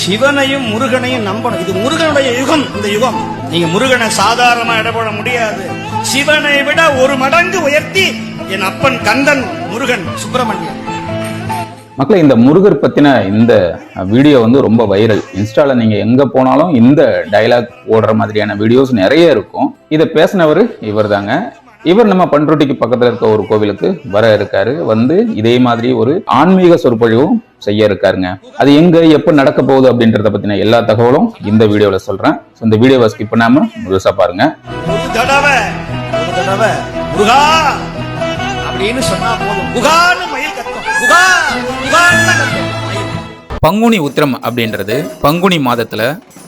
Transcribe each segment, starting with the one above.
சிவனையும் முருகனையும் நம்பணும். இது முருகனுடைய யுகம். இந்த யுகம் நீங்க முருகனை சாதாரணமா இடப்பட முடியாது. சிவனை விட ஒரு மடங்கு உயர்த்தி என் அப்பன் கந்தன் முருகன் சுப்பிரமணியன். மக்களே, இந்த முருகர் பத்தின இந்த வீடியோ வந்து ரொம்ப வைரல். இன்ஸ்டால நீங்க எங்க போனாலும் இந்த டைலாக் ஓடுற மாதிரியான வீடியோஸ் நிறைய இருக்கும். இதை பேசினவர் இவர் தாங்க. இவர் நம்ம பண்ருட்டிக்கு பக்கத்துல இருக்க ஒரு கோவிலுக்கு வர இருக்காரு. வந்து இதே மாதிரி ஒரு ஆன்மீக சொற்பொழிவும் செய்ய இருக்காருங்க. அது எங்க எப்ப நடக்க போகுது அப்படின்றத பத்தின எல்லா தகவலும் இந்த வீடியோல சொல்றேன். இந்த வீடியோவை ஸ்கிப் பண்ணாம முழுசா பாருங்க. ஒரு தடவை முருகா அப்படின்னு சொன்னா போதும், முருகான்னு மயில் கத்தும். முருகா முருகான்னு கத்தும். பங்குனி உத்திரம் அப்படின்றது பங்குனி மாதத்துல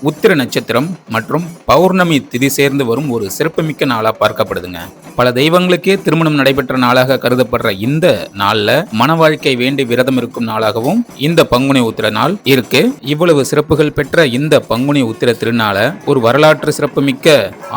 உத்திர நட்சத்திரம் மற்றும் பௌர்ணமி திதி சேர்ந்து வரும் ஒரு சிறப்புமிக்க நாளா பார்க்கப்படுதுங்க. பல தெய்வங்களுக்கே திருமணம் நடைபெற்ற நாளாக கருதப்படுற இந்த நாள்ல மன வாழ்க்கை வேண்டி விரதம் இருக்கும் நாளாகவும் இந்த பங்குனி உத்திர நாள் இருக்கு. இவ்வளவு சிறப்புகள் பெற்ற இந்த பங்குனி உத்திர திருநாளை ஒரு வரலாற்று சிறப்புமிக்க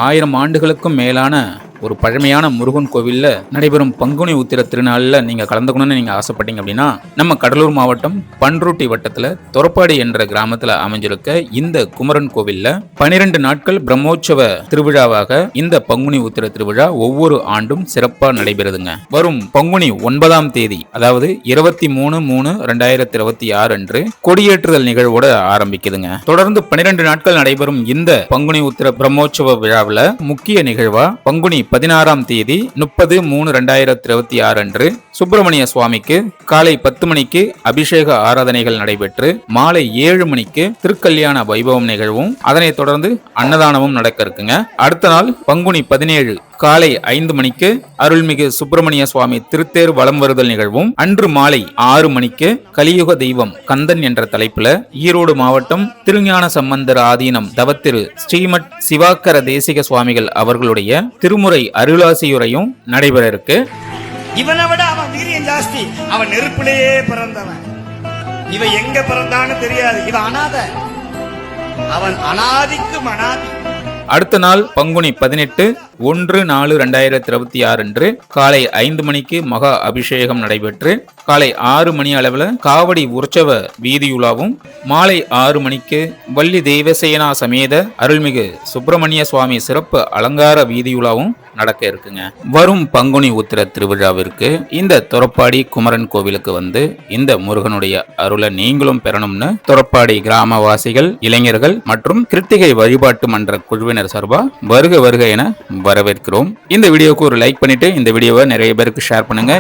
1000 ஆண்டுகளுக்கும் மேலான ஒரு பழமையான முருகன் கோவில்ல நடைபெறும் பங்குனி உத்திர திருநாள்ல நீங்க கலந்துக்கணும்னு நீங்க ஆசைப்பட்டீங்க அப்படின்னா நம்ம கடலூர் மாவட்டம் பண்ருட்டி வட்டத்துல தொரப்பாடி என்ற கிராமத்துல அமைஞ்சிருக்க இந்த குமரன் கோவில்ல 12 நாட்கள் பிரம்மோற்சவ திருவிழாவாக இந்த பங்குனி உத்திர திருவிழா ஒவ்வொரு ஆண்டும் சிறப்பா நடைபெறுதுங்க. வரும் பங்குனி 9ஆம் தேதி, அதாவது 23/3/2026 அன்று கொடியேற்றுதல் நிகழ்வோட ஆரம்பிக்குதுங்க. தொடர்ந்து 12 நாட்கள் நடைபெறும் இந்த பங்குனி உத்திர பிரம்மோற்சவ விழாவில் முக்கிய நிகழ்வா பங்குனி 16ஆம் தேதி 30/3/2026 அன்று சுப்பிரமணிய சுவாமிக்கு காலை 10 மணிக்கு அபிஷேக ஆராதனைகள் நடைபெற்று மாலை 7 மணிக்கு திருக்கல்யாண வைபவம் நிகழ்வும் அதனைத் தொடர்ந்து அன்னதானமும் நடக்க இருக்குங்க. அடுத்த நாள் பங்குனி 17 காலை 5 மணிக்கு அருள்மிகு சுப்பிரமணிய சுவாமி திருத்தேர் வலம் வருதல் நிகழ்வும் அன்று மாலை 6 மணிக்கு கலியுக தெய்வம் கந்தன் என்ற தலைப்புல ஈரோடு மாவட்டம் திருஞான சம்பந்தர் ஆதீனம் தவத்திரு ஸ்ரீமத் சிவாக்கர தேசிக சுவாமிகள் அவர்களுடைய திருமுறை அருளாசியுரையும் நடைபெற இருக்கு. இவனை விட அவன் வீரியம் ஜாஸ்தி. அவன் நெருப்பிலேயே பிறந்தவன். இவன் எங்க பிறந்தான்னு தெரியாது. இவன் அனாத. அவன் அனாதிக்கும் அனாதி. அடுத்த நாள் பங்குனி 18/1/2026 அன்று காலை 5 மணிக்கு மகா அபிஷேகம் நடைபெற்று காலை 6 மணி அளவில் காவடி உற்சவ வீதியுலாவும் மாலை 6 மணிக்கு வள்ளி தேவசேனா சமேத அருள்மிகு சுப்பிரமணிய சுவாமி சிறப்பு அலங்கார வீதியுலாவும் நடக்க இருக்குங்க. வரும் பங்குனி உத்திர திருவிழாவிற்கு இந்த தொரப்பாடி குமரன் கோவிலுக்கு வந்து இந்த முருகனுடைய அருளை நீங்களும் பெறணும்னு தொரப்பாடி கிராமவாசிகள், இளைஞர்கள் மற்றும் கிருத்திகை வழிபாட்டு மன்ற குழுவினர் சார்பா வருக வருக என வரவேற்கிறோம். இந்த வீடியோக்கு ஒரு லைக் பண்ணிட்டு இந்த வீடியோவை நிறைய பேருக்கு ஷேர் பண்ணுங்க.